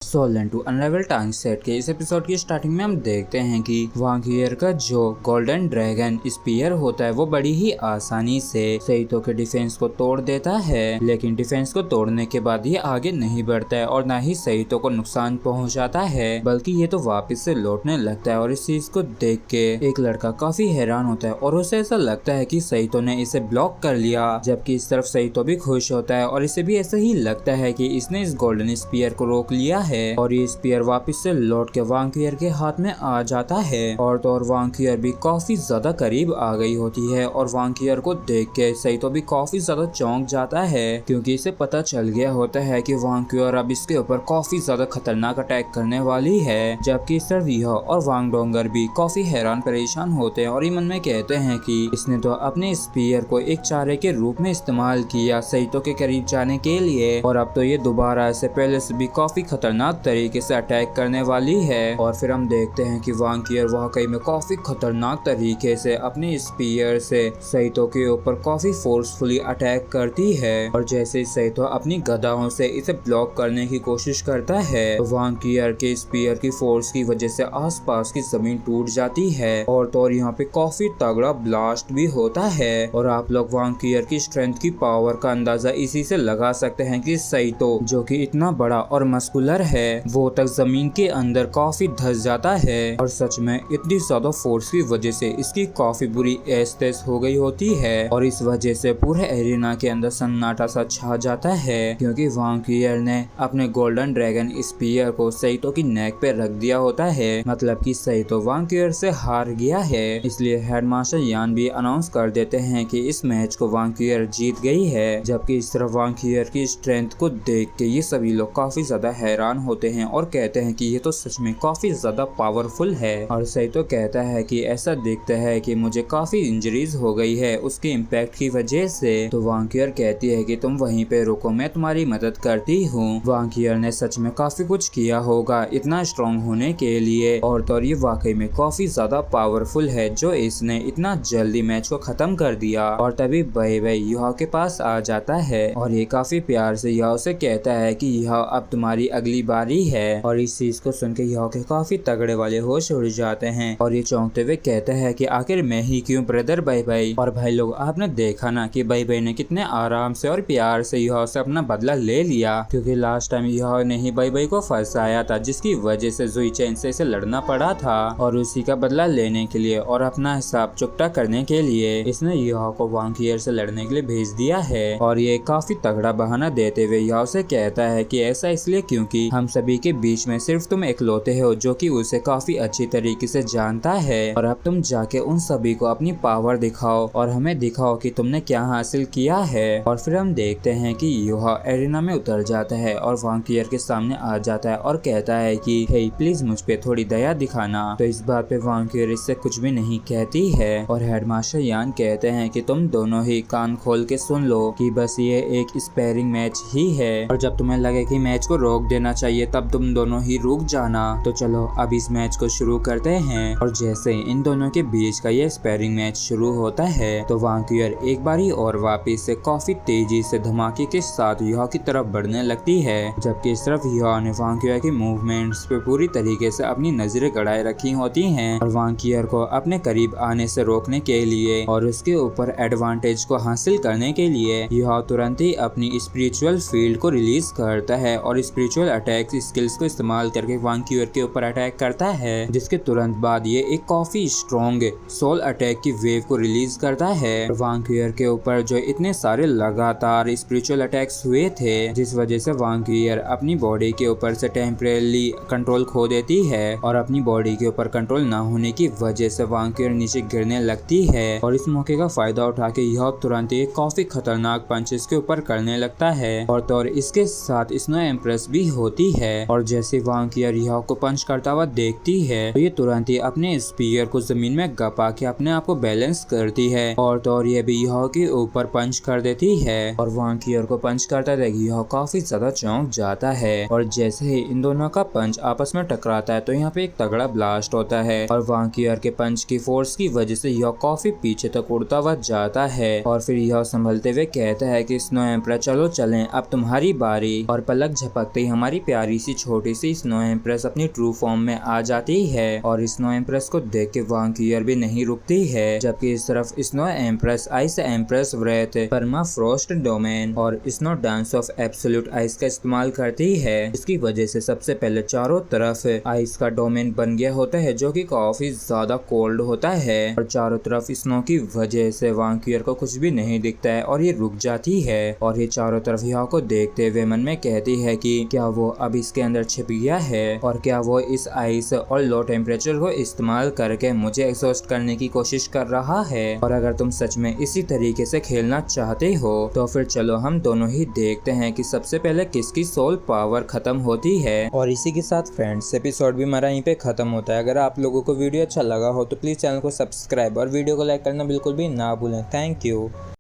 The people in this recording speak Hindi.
Soul and to unravel time set के इस एपिसोड की स्टार्टिंग में हम देखते हैं कि वांगियर का जो गोल्डन ड्रैगन स्पीयर होता है वो बड़ी ही आसानी से सेइतो के डिफेंस को तोड़ देता है, लेकिन डिफेंस को तोड़ने के बाद ये आगे नहीं बढ़ता है और न ही सेइतो को नुकसान पहुंचाता है, बल्कि ये तो वापस से लौटने लगता है। और इस चीज को देख के एक लड़का काफी हैरान होता है और उसे ऐसा लगता है कि सेइतो ने इसे ब्लॉक कर लिया, जबकि इस तरफ सेइतो भी खुश होता है और इसे भी ऐसा ही लगता है कि इसने इस गोल्डन स्पीयर को रोक लिया है और ये स्पीयर वापस से लौट के वांगियर के हाथ में आ जाता है। और तो और वांगियर भी काफी ज्यादा करीब आ गई होती है और वांगियर को देख के सेइतो भी काफी ज्यादा चौंक जाता है, क्योंकि इसे पता चल गया होता है कि वांगियर अब इसके ऊपर काफी ज्यादा खतरनाक अटैक करने वाली है। जबकि इस तरफ यह और वांगडोंगर भी काफी हैरान परेशान होते हैं और ये मन में कहते हैं कि इसने तो अपने स्पीयर को एक चारे के रूप में इस्तेमाल किया सेइतो के करीब जाने के लिए, और अब तो ये दोबारा ऐसे पहले से भी काफी खतरनाक तरीके से अटैक करने वाली है। और फिर हम देखते हैं कि वांगियर वाकई में काफी खतरनाक तरीके से अपने स्पीयर से सेइतो के ऊपर काफी फोर्सफुली अटैक करती है। और जैसे सेइतो अपनी गदाओं से इसे ब्लॉक करने की कोशिश करता है तो वांगियर के स्पीयर की फोर्स की वजह से आसपास की जमीन टूट जाती है और तो और यहाँ पे काफी तगड़ा ब्लास्ट भी होता है। और आप लोग वांगियर की स्ट्रेंथ की पावर का अंदाजा इसी से लगा सकते हैं कि सेइतो जो कि इतना बड़ा और मस्कुलर है वो तक जमीन के अंदर काफी धंस जाता है और सच में इतनी ज्यादा फोर्स की वजह से इसकी काफी बुरी एस्तेस हो गई होती है। और इस वजह से पूरे एरिना के अंदर सन्नाटा सा छा जाता है, क्योंकि वांगियर ने अपने गोल्डन ड्रैगन स्पीयर को सेइतो की नेक पे रख दिया होता है, मतलब कि सेइतो वांगियर से हार गया है। इसलिए हेडमास्टर यान भी अनाउंस कर देते हैं कि इस मैच को वांगियर जीत गई है। जबकि इस तरफ वांगियर की स्ट्रेंथ को देख के ये सभी लोग काफी ज्यादा हैरान होते हैं और कहते हैं कि ये तो सच में काफी ज्यादा पावरफुल है। और सेइतो कहता है कि ऐसा दिखता है कि मुझे काफी इंजरीज हो गई है उसके इम्पैक्ट की वजह से। तो वांगियर कहती है कि तुम वहीं पे रुको, मैं तुम्हारी मदद करती हूँ। वांगियर ने सच में काफी कुछ किया होगा इतना स्ट्रॉन्ग होने के लिए, और तो ये वाकई में काफी ज्यादा पावरफुल है जो इसने इतना जल्दी मैच को खत्म कर दिया। और तभी बई युहा के पास आ जाता है और ये काफी प्यार से युहा से कहता है कि युहा अब तुम्हारी अगली बारी है। और इस चीज को सुन के युहा के काफी तगड़े वाले होश उड़ जाते हैं और ये चौंकते हुए कहते हैं कि आखिर मैं ही क्यों ब्रदर बई। और भाई लोग आपने देखा ना कि बई ने कितने आराम से और प्यार से युहा से अपना बदला ले लिया, क्योंकि लास्ट टाइम युहा ने ही बई को फंसाया था जिसकी वजह से जुईचेन से इसे लड़ना पड़ा था। और उसी का बदला लेने के लिए और अपना हिसाब चुकता करने के लिए इसने युहा को वांगियर से लड़ने के लिए भेज दिया है। और ये काफी तगड़ा बहाना देते हुए युहा से कहता है कि ऐसा इसलिए क्योंकि हम सभी के बीच में सिर्फ तुम इकलौते हो जो कि उसे काफी अच्छी तरीके से जानता है। और अब तुम जाके उन सभी को अपनी पावर दिखाओ और हमें दिखाओ कि तुमने क्या हासिल किया है। और फिर हम देखते हैं कि युहा एरिना में उतर जाता है और वांगियर के सामने आ जाता है और कहता है कि हे प्लीज मुझ पे थोड़ी दया दिखाना। तो इस बात पे वांगियर इससे कुछ भी नहीं कहती है और हेडमास्टर यान कहते हैं कि तुम दोनों ही कान खोल के सुन लो कि बस ये एक स्पेयरिंग मैच ही है, और जब तुम्हें लगे कि मैच को रोक देना चाहिए तब तुम दोनों ही रुक जाना। तो चलो अब इस मैच को शुरू करते हैं। और जैसे इन दोनों के बीच का ये स्पेयरिंग मैच शुरू होता है तो वांगियर एक बारी और वापस से काफी तेजी से धमाके के साथ युहा की तरफ बढ़ने लगती है, जबकि इस तरफ युहा ने वांगियर के मूवमेंट्स पे पूरी तरीके से अपनी नजरें गड़ाए रखी होती हैं। और वांगियर को अपने करीब आने से रोकने के लिए और उसके ऊपर एडवांटेज को हासिल करने के लिए युहा तुरंत ही अपनी स्पिरिचुअल फील्ड को रिलीज करता है और स्पिरिचुअल अटैक स्किल्स को इस्तेमाल करके वांगियर के ऊपर अटैक करता है, जिसके तुरंत बाद ये एक काफी स्ट्रॉन्ग सोल अटैक की वेव को रिलीज करता है। वांगियर के ऊपर जो इतने सारे लगातार स्पिरिचुअल अटैक्स हुए थे जिस वजह से वांगियर अपनी बॉडी के ऊपर से टेम्परेली कंट्रोल खो देती है और अपनी बॉडी के ऊपर कंट्रोल न होने की वजह से वांगियर नीचे गिरने लगती है। और इस मौके का फायदा उठा के यह तुरंत एक काफी खतरनाक पंचेस के ऊपर करने लगता है और तो इसके साथ स्नो एम्प्रेस भी होती है। और जैसे वांगियर युहा को पंच करता हुआ देखती है तो ये तुरंत ही अपने स्पीयर को जमीन में गपा के अपने आप को बैलेंस करती है और तो ये भी युहा के ऊपर पंच कर देती है। और वांगियर को पंच करता देख युहा काफी ज्यादा चौंक जाता है और जैसे ही इन दोनों का पंच आपस में टकराता है तो यहाँ पे एक तगड़ा ब्लास्ट होता है और वांगियर के पंच की फोर्स की वजह से युहा काफी पीछे तक उड़ता हुआ जाता है। और फिर युहा संभलते हुए कहता है कि स्नो एम्परर चलो चलें, अब तुम्हारी बारी। और पलक झपकते ही हमारी प्यारी प्यारी सी छोटी सी स्नो एम्प्रेस अपनी ट्रू फॉर्म में आ जाती है और स्नो एम्प्रेस को देख के वांकियर भी नहीं रुकती है, जबकि इस तरफ snow empress ice empress wraith permafrost domain और snow dance of absolute ice का इस्तेमाल करती है। इसकी वजह से सबसे पहले चारों तरफ आइस का डोमेन बन गया होता है जो कि काफी ज्यादा कोल्ड होता है और चारों तरफ स्नो की वजह से वांकियर को कुछ भी नहीं दिखता है और ये रुक जाती है और ये चारों तरफ यहाँ को देखते हुए मन में कहती है कि क्या वो अब इसके अंदर छिप गया है और क्या वो इस आइस और लो टेम्परेचर को इस्तेमाल करके मुझे एग्जॉस्ट करने की कोशिश कर रहा है। और अगर तुम सच में इसी तरीके से खेलना चाहते हो तो फिर चलो हम दोनों ही देखते हैं कि सबसे पहले किसकी सोल पावर खत्म होती है। और इसी के साथ फ्रेंड्स एपिसोड भी हमारा यहीं पे खत्म होता है। अगर आप लोगों को वीडियो अच्छा लगा हो तो प्लीज चैनल को सब्सक्राइब और वीडियो को लाइक करना बिल्कुल भी ना भूलें। Thank you.